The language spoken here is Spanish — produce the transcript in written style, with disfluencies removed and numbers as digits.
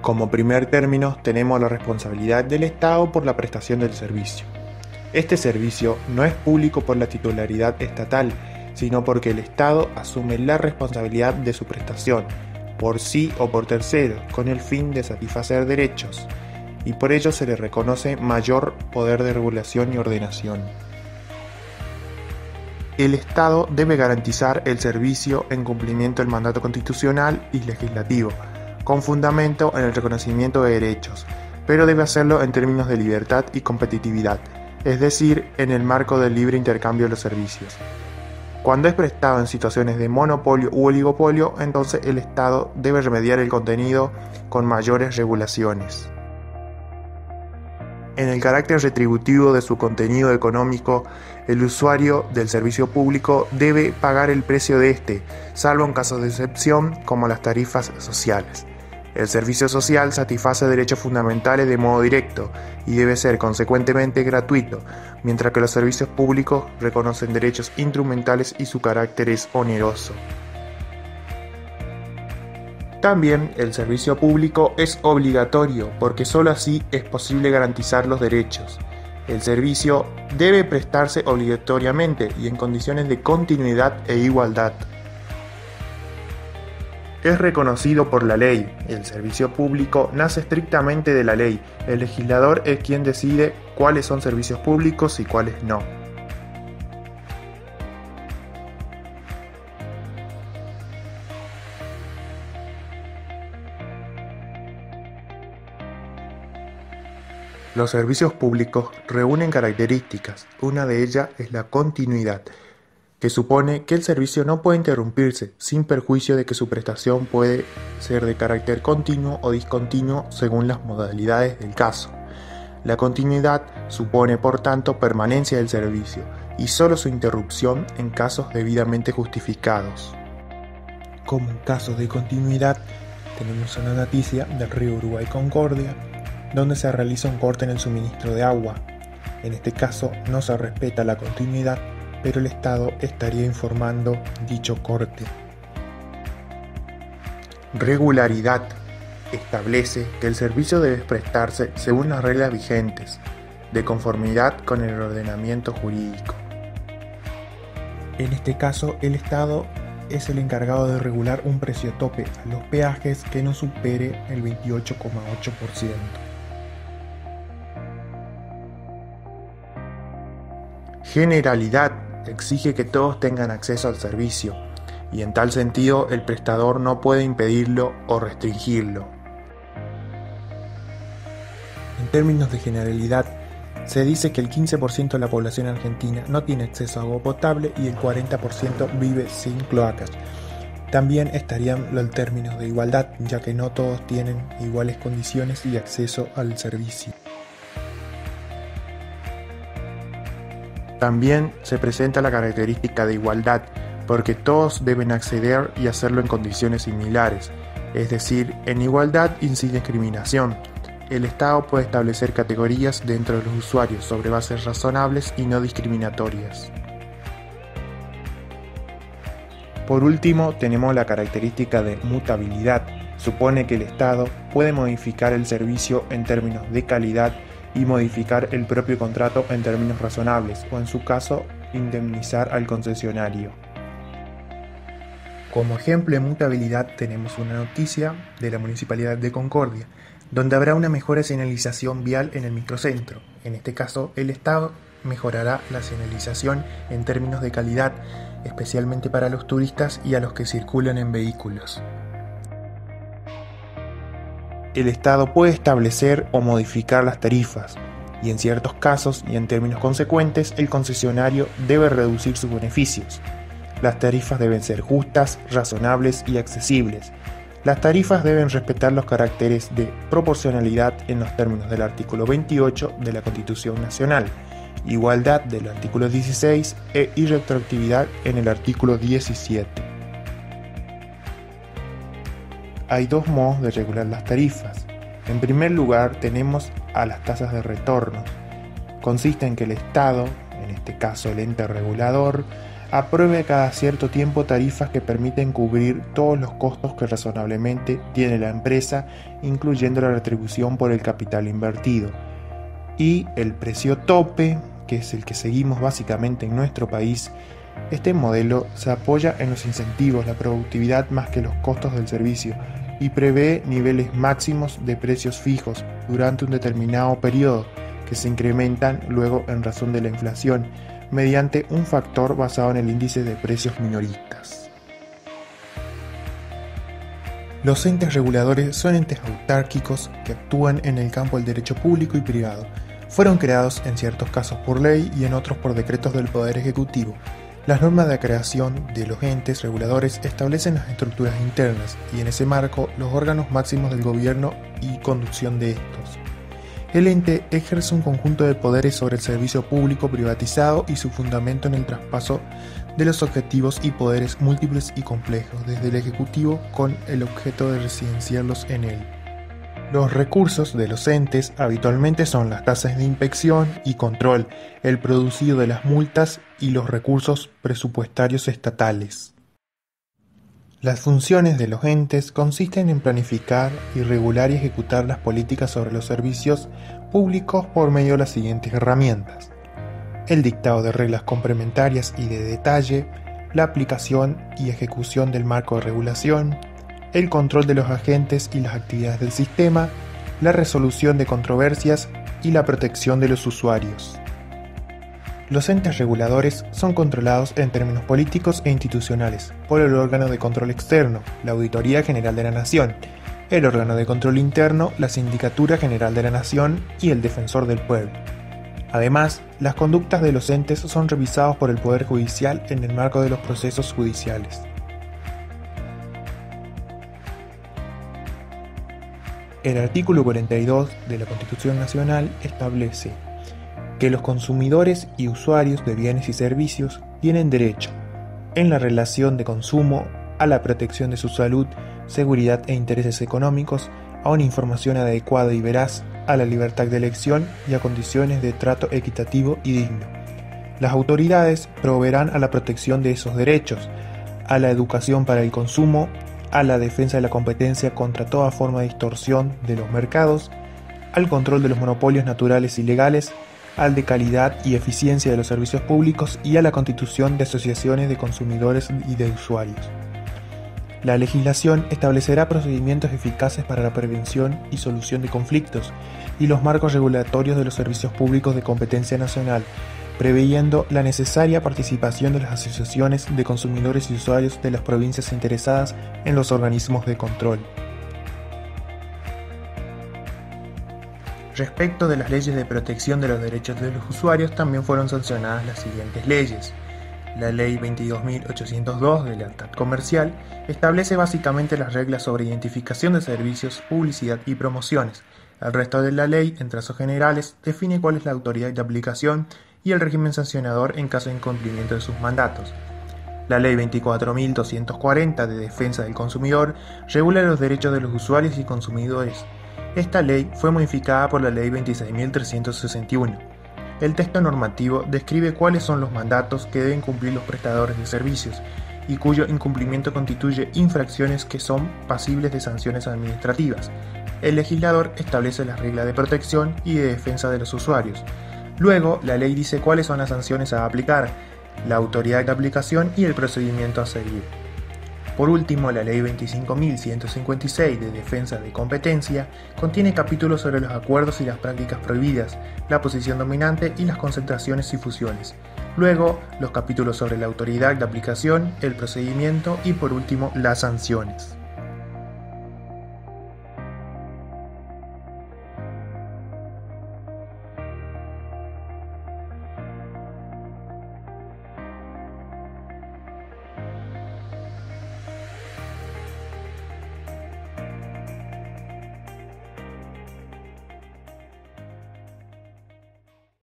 Como primer término tenemos la responsabilidad del Estado por la prestación del servicio. Este servicio no es público por la titularidad estatal, sino porque el Estado asume la responsabilidad de su prestación, por sí o por terceros, con el fin de satisfacer derechos, y por ello se le reconoce mayor poder de regulación y ordenación. El Estado debe garantizar el servicio en cumplimiento del mandato constitucional y legislativo, con fundamento en el reconocimiento de derechos, pero debe hacerlo en términos de libertad y competitividad, es decir, en el marco del libre intercambio de los servicios. Cuando es prestado en situaciones de monopolio u oligopolio, entonces el Estado debe remediar el contenido con mayores regulaciones. En el carácter retributivo de su contenido económico, el usuario del servicio público debe pagar el precio de este, salvo en casos de excepción como las tarifas sociales. El servicio social satisface derechos fundamentales de modo directo y debe ser consecuentemente gratuito, mientras que los servicios públicos reconocen derechos instrumentales y su carácter es oneroso. También el servicio público es obligatorio porque sólo así es posible garantizar los derechos. El servicio debe prestarse obligatoriamente y en condiciones de continuidad e igualdad. Es reconocido por la ley. El servicio público nace estrictamente de la ley. El legislador es quien decide cuáles son servicios públicos y cuáles no. Los servicios públicos reúnen características. Una de ellas es la continuidad, que supone que el servicio no puede interrumpirse, sin perjuicio de que su prestación puede ser de carácter continuo o discontinuo según las modalidades del caso. La continuidad supone, por tanto, permanencia del servicio y solo su interrupción en casos debidamente justificados. Como casos de continuidad, tenemos una noticia del río Uruguay Concordia, donde se realiza un corte en el suministro de agua. En este caso no se respeta la continuidad, pero el Estado estaría informando dicho corte. Regularidad establece que el servicio debe prestarse según las reglas vigentes, de conformidad con el ordenamiento jurídico. En este caso, el Estado es el encargado de regular un precio tope a los peajes que no supere el 28,8%. Generalidad exige que todos tengan acceso al servicio, y en tal sentido el prestador no puede impedirlo o restringirlo. En términos de generalidad, se dice que el 15% de la población argentina no tiene acceso a agua potable y el 40% vive sin cloacas. También estarían los términos de igualdad, ya que no todos tienen iguales condiciones y acceso al servicio. También se presenta la característica de igualdad, porque todos deben acceder y hacerlo en condiciones similares, es decir, en igualdad y sin discriminación. El Estado puede establecer categorías dentro de los usuarios sobre bases razonables y no discriminatorias. Por último, tenemos la característica de mutabilidad. Supone que el Estado puede modificar el servicio en términos de calidad y modificar el propio contrato en términos razonables, o en su caso, indemnizar al concesionario. Como ejemplo de mutabilidad tenemos una noticia de la Municipalidad de Concordia, donde habrá una mejor señalización vial en el microcentro. En este caso, el Estado mejorará la señalización en términos de calidad, especialmente para los turistas y a los que circulan en vehículos. El Estado puede establecer o modificar las tarifas, y en ciertos casos y en términos consecuentes, el concesionario debe reducir sus beneficios. Las tarifas deben ser justas, razonables y accesibles. Las tarifas deben respetar los caracteres de proporcionalidad en los términos del artículo 28 de la Constitución Nacional, igualdad del artículo 16 e irretroactividad en el artículo 17. Hay dos modos de regular las tarifas. En primer lugar, tenemos a las tasas de retorno. Consiste en que el Estado, en este caso el ente regulador, apruebe cada cierto tiempo tarifas que permiten cubrir todos los costos que razonablemente tiene la empresa, incluyendo la retribución por el capital invertido. Y el precio tope, que es el que seguimos básicamente en nuestro país. Este modelo se apoya en los incentivos, la productividad más que los costos del servicio, y prevé niveles máximos de precios fijos durante un determinado periodo, que se incrementan luego en razón de la inflación, mediante un factor basado en el índice de precios minoristas. Los entes reguladores son entes autárquicos que actúan en el campo del derecho público y privado. Fueron creados en ciertos casos por ley y en otros por decretos del Poder Ejecutivo. Las normas de creación de los entes reguladores establecen las estructuras internas y en ese marco los órganos máximos del gobierno y conducción de estos. El ente ejerce un conjunto de poderes sobre el servicio público privatizado y su fundamento en el traspaso de los objetivos y poderes múltiples y complejos desde el Ejecutivo con el objeto de residenciarlos en él. Los recursos de los entes habitualmente son las tasas de inspección y control, el producido de las multas y los recursos presupuestarios estatales. Las funciones de los entes consisten en planificar y regular y ejecutar las políticas sobre los servicios públicos por medio de las siguientes herramientas: el dictado de reglas complementarias y de detalle, la aplicación y ejecución del marco de regulación, el control de los agentes y las actividades del sistema, la resolución de controversias y la protección de los usuarios. Los entes reguladores son controlados en términos políticos e institucionales por el órgano de control externo, la Auditoría General de la Nación, el órgano de control interno, la Sindicatura General de la Nación y el Defensor del Pueblo. Además, las conductas de los entes son revisadas por el Poder Judicial en el marco de los procesos judiciales. El artículo 42 de la Constitución Nacional establece que los consumidores y usuarios de bienes y servicios tienen derecho, en la relación de consumo, a la protección de su salud, seguridad e intereses económicos, a una información adecuada y veraz, a la libertad de elección y a condiciones de trato equitativo y digno. Las autoridades proveerán a la protección de esos derechos, a la educación para el consumo, a la defensa de la competencia contra toda forma de distorsión de los mercados, al control de los monopolios naturales y legales, al de calidad y eficiencia de los servicios públicos y a la constitución de asociaciones de consumidores y de usuarios. La legislación establecerá procedimientos eficaces para la prevención y solución de conflictos y los marcos regulatorios de los servicios públicos de competencia nacional, preveyendo la necesaria participación de las asociaciones de consumidores y usuarios de las provincias interesadas en los organismos de control. Respecto de las leyes de protección de los derechos de los usuarios, también fueron sancionadas las siguientes leyes. La Ley 22.802 de Lealtad Comercial establece básicamente las reglas sobre identificación de servicios, publicidad y promociones. El resto de la ley, en trazos generales, define cuál es la autoridad de aplicación y el régimen sancionador en caso de incumplimiento de sus mandatos. La Ley 24.240 de Defensa del Consumidor regula los derechos de los usuarios y consumidores. Esta ley fue modificada por la Ley 26.361. El texto normativo describe cuáles son los mandatos que deben cumplir los prestadores de servicios y cuyo incumplimiento constituye infracciones que son pasibles de sanciones administrativas. El legislador establece las reglas de protección y de defensa de los usuarios. Luego, la ley dice cuáles son las sanciones a aplicar, la autoridad de aplicación y el procedimiento a seguir. Por último, la Ley 25.156 de Defensa de Competencia contiene capítulos sobre los acuerdos y las prácticas prohibidas, la posición dominante y las concentraciones y fusiones. Luego, los capítulos sobre la autoridad de aplicación, el procedimiento y por último, las sanciones.